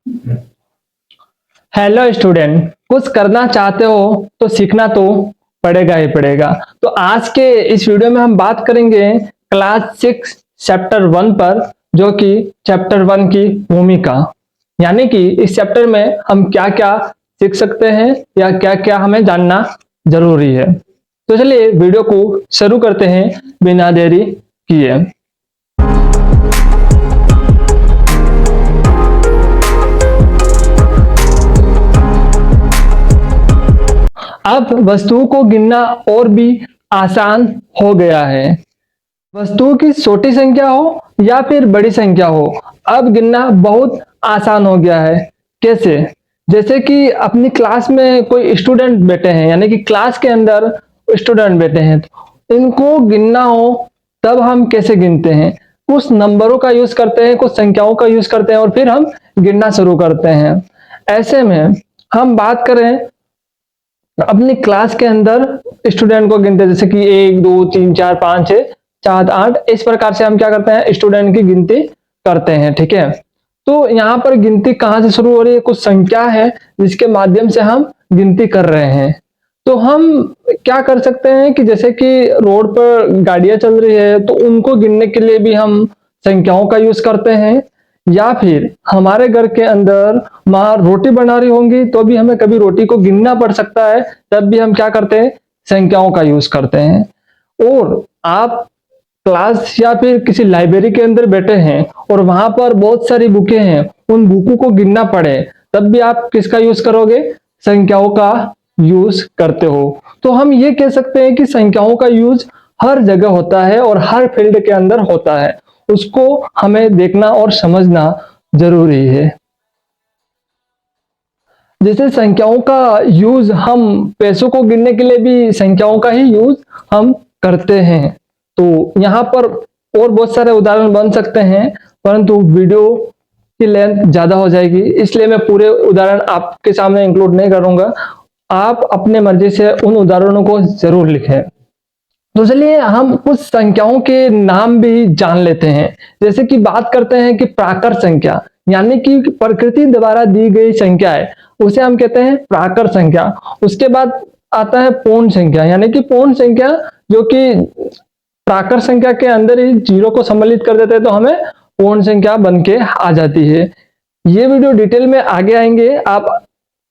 Hello student, कुछ करना चाहते हो तो सीखना तो पड़ेगा ही पड़ेगा। तो आज के इस वीडियो में हम बात करेंगे क्लास 6 चैप्टर 1 पर, जो कि चैप्टर 1 की भूमिका। यानी कि इस चैप्टर में हम क्या क्या सीख सकते हैं या क्या क्या हमें जानना जरूरी है। तो चलिए वीडियो को शुरू करते हैं बिना देरी किए। अब वस्तुओं को गिनना और भी आसान हो गया है। वस्तुओं की छोटी संख्या हो या फिर बड़ी संख्या हो, अब गिनना बहुत आसान हो गया है। कैसे? जैसे कि अपनी क्लास में कोई स्टूडेंट बैठे हैं, यानी कि क्लास के अंदर स्टूडेंट बैठे हैं, तो इनको गिनना हो तब हम कैसे गिनते हैं? कुछ नंबरों का यूज करते हैं, कुछ संख्याओं का यूज करते हैं और फिर हम गिनना शुरू करते हैं। ऐसे में हम बात करें अपनी क्लास के अंदर स्टूडेंट को गिनते, जैसे कि 1 2 3 4 5 6 7 8, इस प्रकार से हम क्या करते हैं, स्टूडेंट की गिनती करते हैं। ठीक है, तो यहाँ पर गिनती कहाँ से शुरू हो रही है? कुछ संख्या है जिसके माध्यम से हम गिनती कर रहे हैं। तो हम क्या कर सकते हैं कि जैसे कि रोड पर गाड़ियां चल रही है तो उनको गिनने के लिए भी हम संख्याओं का यूज करते हैं, या फिर हमारे घर के अंदर माँ रोटी बना रही होंगी तो भी हमें कभी रोटी को गिनना पड़ सकता है, तब भी हम क्या करते हैं, संख्याओं का यूज करते हैं। और आप क्लास या फिर किसी लाइब्रेरी के अंदर बैठे हैं और वहां पर बहुत सारी बुकें हैं, उन बुकों को गिनना पड़े, तब भी आप किसका यूज करोगे? संख्याओं का यूज करते हो। तो हम ये कह सकते हैं कि संख्याओं का यूज हर जगह होता है और हर फील्ड के अंदर होता है, उसको हमें देखना और समझना जरूरी है। जैसे संख्याओं का यूज हम पैसों को गिनने के लिए भी संख्याओं का ही यूज हम करते हैं। तो यहाँ पर और बहुत सारे उदाहरण बन सकते हैं, परंतु वीडियो की लेंथ ज्यादा हो जाएगी, इसलिए मैं पूरे उदाहरण आपके सामने इंक्लूड नहीं करूंगा। आप अपने मर्जी से उन उदाहरणों को जरूर लिखें। तो चलिए हम कुछ संख्याओं के नाम भी जान लेते हैं। जैसे कि बात करते हैं कि प्राकृत संख्या, यानी कि प्रकृति द्वारा दी गई संख्या है, उसे हम कहते हैं प्राकृत संख्या। उसके बाद आता है पूर्ण संख्या, यानी कि पूर्ण संख्या जो कि प्राकृत संख्या के अंदर ही जीरो को सम्मिलित कर देते हैं, तो हमें पूर्ण संख्या बन के आ जाती है। ये वीडियो डिटेल में आगे आएंगे, आप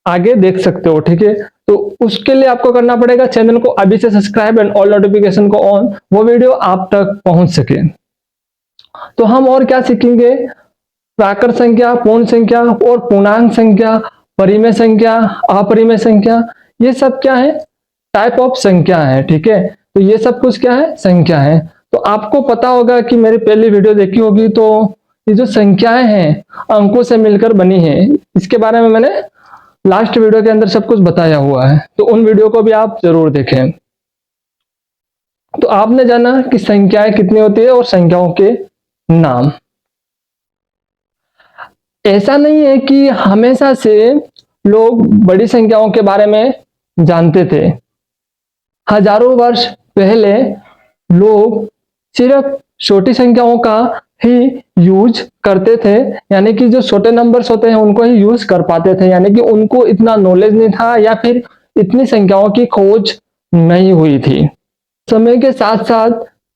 आगे देख सकते हो। ठीक है, तो उसके लिए आपको करना पड़ेगा चैनल को अभी से सब्सक्राइब एंड ऑल नोटिफिकेशन को ऑन, वो वीडियो आप तक पहुंच सके। तो हम और क्या सीखेंगे? प्राकृत संख्या, पूर्ण संख्या और पूर्णांक संख्या, परिमेय संख्या, अपरिमेय संख्या, ये सब क्या है? टाइप ऑफ संख्या है। ठीक है, तो ये सब कुछ क्या है? संख्या है। तो आपको पता होगा कि मेरी पहली वीडियो देखी होगी, तो ये जो संख्याएं हैं अंकों से मिलकर बनी है, इसके बारे में मैंने लास्ट वीडियो के अंदर सब कुछ बताया हुआ है, तो उन वीडियो को भी आप जरूर देखें। तो आपने जाना कि संख्याएं कितनी होती है और संख्याओं के नाम। ऐसा नहीं है कि हमेशा से लोग बड़ी संख्याओं के बारे में जानते थे। हजारों वर्ष पहले लोग सिर्फ छोटी संख्याओं का ही यूज करते थे, यानी कि जो छोटे नंबर्स होते हैं उनको ही यूज कर पाते थे, यानी कि उनको इतना नॉलेज नहीं था या फिर इतनी संख्याओं की खोज नहीं हुई थी। समय के साथ साथ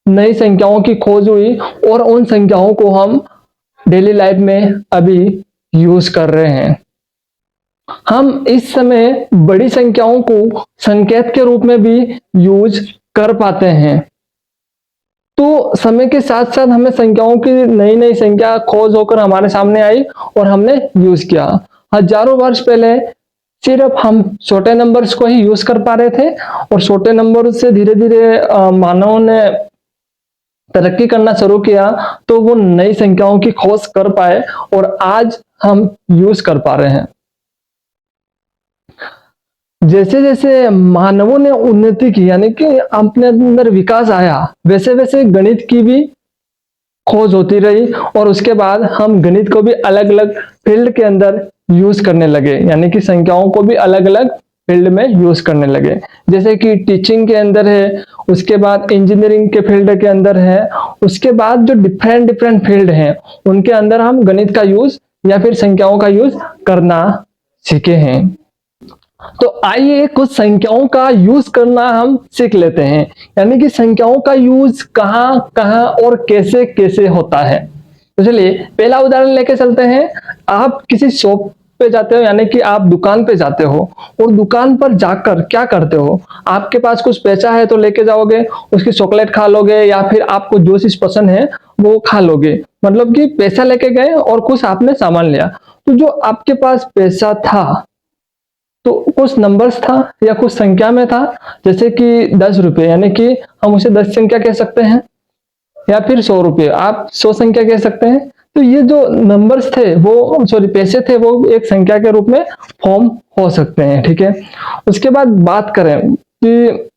नई संख्याओं की खोज हुई और उन संख्याओं को हम डेली लाइफ में अभी यूज कर रहे हैं। हम इस समय बड़ी संख्याओं को संकेत के रूप में भी यूज कर पाते हैं। तो समय के साथ साथ हमें संख्याओं की नई नई संख्या खोज होकर हमारे सामने आई और हमने यूज किया। हजारों वर्ष पहले सिर्फ हम छोटे नंबर्स को ही यूज कर पा रहे थे और छोटे नंबर से धीरे धीरे मानव ने तरक्की करना शुरू किया, तो वो नई संख्याओं की खोज कर पाए और आज हम यूज कर पा रहे हैं। जैसे जैसे मानवों ने उन्नति की, यानी कि अपने अंदर विकास आया, वैसे वैसे गणित की भी खोज होती रही और उसके बाद हम गणित को भी अलग अलग फील्ड के अंदर यूज करने लगे, यानी कि संख्याओं को भी अलग अलग फील्ड में यूज करने लगे। जैसे कि टीचिंग के अंदर है, उसके बाद इंजीनियरिंग के फील्ड के अंदर है, उसके बाद जो डिफरेंट डिफरेंट फील्ड हैं उनके अंदर हम गणित का यूज या फिर संख्याओं का यूज करना सीखे हैं। तो आइए कुछ संख्याओं का यूज करना हम सीख लेते हैं, यानी कि संख्याओं का यूज कहां कहां और कैसे कैसे होता है। तो चलिए पहला उदाहरण लेके चलते हैं। आप किसी शॉप पे जाते हो, यानी कि आप दुकान पे जाते हो और दुकान पर जाकर क्या करते हो, आपके पास कुछ पैसा है तो लेके जाओगे, उसकी चॉकलेट खा लोगे या फिर आपको जो चीज पसंद है वो खा लोगे। मतलब कि पैसा लेके गए और कुछ आपने सामान लिया। तो जो आपके पास पैसा था तो कुछ नंबर्स था या कुछ संख्या में था, जैसे कि 10 रुपये, यानी कि हम उसे 10 संख्या कह सकते हैं, या फिर 100 रुपये आप 100 संख्या कह सकते हैं। तो ये जो नंबर्स थे वो पैसे थे वो एक संख्या के रूप में फॉर्म हो सकते हैं। ठीक है, उसके बाद बात करें कि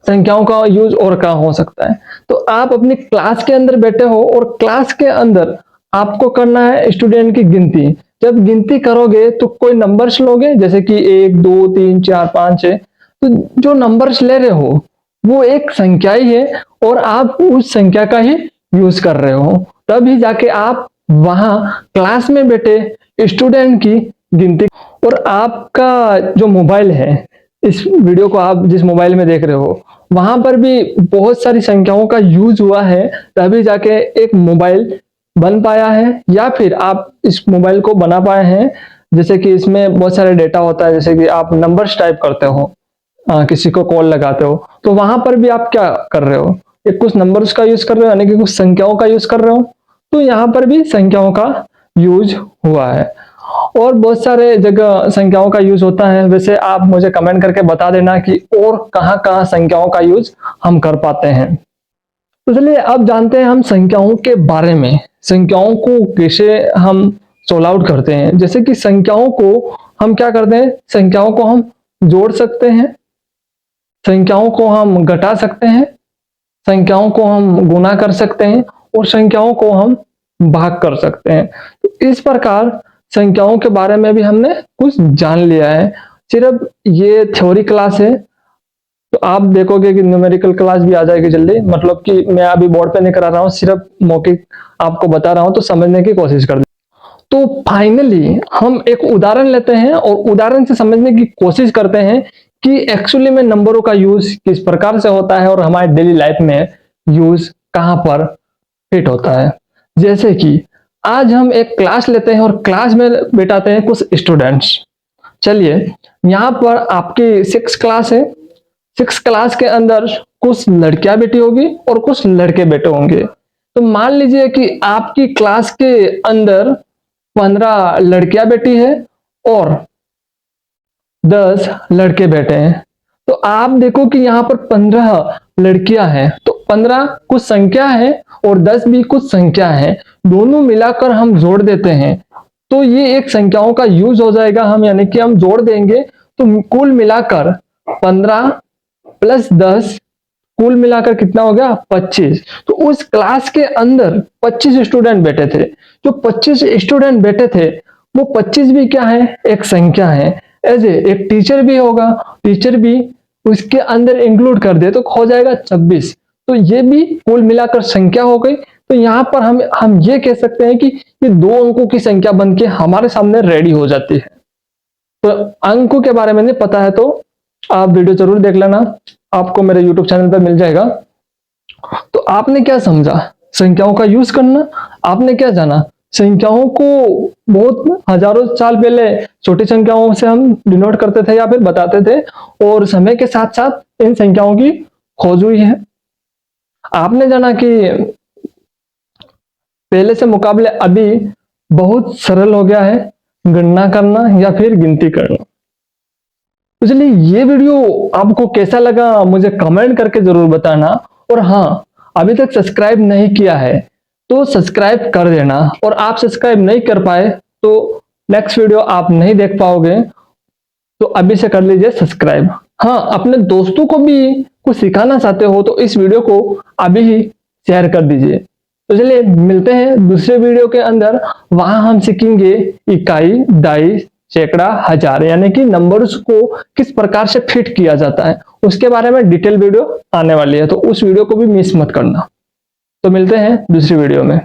संख्याओं का यूज और कहाँ हो सकता है। तो आप अपनी क्लास के अंदर बैठे हो और क्लास के अंदर आपको करना है स्टूडेंट की गिनती। जब गिनती करोगे तो कोई नंबर्स लोगे, जैसे कि 1 2 3 4 5 6। तो जो नंबर्स ले रहे हो वो एक संख्या ही है और आप उस संख्या का ही यूज कर रहे हो, तभी जाके आप वहां क्लास में बैठे स्टूडेंट की गिनती। और आपका जो मोबाइल है, इस वीडियो को आप जिस मोबाइल में देख रहे हो वहां पर भी बहुत सारी संख्याओं का यूज हुआ है, तभी जाके एक मोबाइल बन पाया है या फिर आप इस मोबाइल को बना पाए हैं। जैसे कि इसमें बहुत सारे डेटा होता है, जैसे कि आप नंबर्स टाइप करते हो, किसी को कॉल लगाते हो, तो वहां पर भी आप क्या कर रहे हो, एक कुछ नंबर्स का यूज कर रहे हो, यानी कि कुछ संख्याओं का यूज कर रहे हो। तो यहाँ पर भी संख्याओं का यूज हुआ है और बहुत सारे जगह संख्याओं का यूज होता है। वैसे आप मुझे कमेंट करके बता देना कि और कहाँ कहाँ संख्याओं का यूज हम कर पाते हैं। तो चलिए अब जानते हैं हम संख्याओं के बारे में, संख्याओं को कैसे हम सोल्व आउट करते हैं। जैसे कि संख्याओं को हम क्या करते हैं, संख्याओं को हम जोड़ सकते हैं, संख्याओं को हम घटा सकते हैं, संख्याओं को हम गुना कर सकते हैं और संख्याओं को हम भाग कर सकते हैं। तो इस प्रकार संख्याओं के बारे में भी हमने कुछ जान लिया है। सिर्फ ये थ्योरी क्लास है, तो आप देखोगे कि न्यूमेरिकल क्लास भी आ जाएगी जल्दी। मतलब कि मैं अभी बोर्ड पे नहीं करा रहा हूँ, सिर्फ मौखिक आपको बता रहा हूँ, तो समझने की कोशिश कर। तो फाइनली हम एक उदाहरण लेते हैं और उदाहरण से समझने की कोशिश करते हैं कि एक्चुअली में नंबरों का यूज किस प्रकार से होता है और हमारे डेली लाइफ में यूज कहां पर फिट होता है। जैसे कि आज हम एक क्लास लेते हैं और क्लास में बैठाते हैं कुछ स्टूडेंट्स। चलिए यहाँ पर आपकी 6 क्लास है, 6 क्लास के अंदर कुछ लड़कियां बैठी होगी और कुछ लड़के बैठे होंगे। तो मान लीजिए कि आपकी क्लास के अंदर 15 लड़कियां बैठी है और 10 लड़के बैठे हैं। तो आप देखो कि यहाँ पर 15 लड़कियां हैं, तो 15 कुछ संख्या है और 10 भी कुछ संख्या है, दोनों मिलाकर हम जोड़ देते हैं तो ये एक संख्याओं का यूज हो जाएगा। हम यानी कि हम जोड़ देंगे तो कुल मिलाकर 15 प्लस 10 कुल मिलाकर कितना हो गया, 25। तो उस क्लास के अंदर 25 स्टूडेंट बैठे थे। जो 25 स्टूडेंट बैठे थे वो 25 भी क्या है, एक संख्या है। ऐसे एक टीचर भी होगा, टीचर भी उसके अंदर इंक्लूड कर दे तो हो जाएगा 26। तो ये भी कुल मिलाकर संख्या हो गई। तो यहाँ पर हम ये कह सकते हैं कि ये 2 अंकों की संख्या बन के हमारे सामने रेडी हो जाती है। तो अंकों के बारे में नहीं पता है तो आप वीडियो जरूर देख लेना, आपको मेरे YouTube चैनल पर मिल जाएगा। तो आपने क्या समझा, संख्याओं का यूज करना। आपने क्या जाना, संख्याओं को बहुत हजारों साल पहले छोटी संख्याओं से हम डिनोट करते थे या फिर बताते थे और समय के साथ साथ इन संख्याओं की खोज हुई है। आपने जाना कि पहले से मुकाबले अभी बहुत सरल हो गया है गणना करना या फिर गिनती करना। तो चलिए ये वीडियो आपको कैसा लगा मुझे कमेंट करके जरूर बताना। और हाँ, अभी तक सब्सक्राइब नहीं किया है तो सब्सक्राइब कर देना, और आप सब्सक्राइब नहीं कर पाए तो नेक्स्ट वीडियो आप नहीं देख पाओगे, तो अभी से कर लीजिए सब्सक्राइब। हाँ, अपने दोस्तों को भी कुछ सिखाना चाहते हो तो इस वीडियो को अभी ही शेयर कर दीजिए। तो चलिए मिलते हैं दूसरे वीडियो के अंदर, वहां हम सीखेंगे इकाई, दाई, सैकड़ा, हजार, यानी कि नंबर्स को किस प्रकार से फिट किया जाता है उसके बारे में डिटेल वीडियो आने वाली है, तो उस वीडियो को भी मिस मत करना। तो मिलते हैं दूसरी वीडियो में।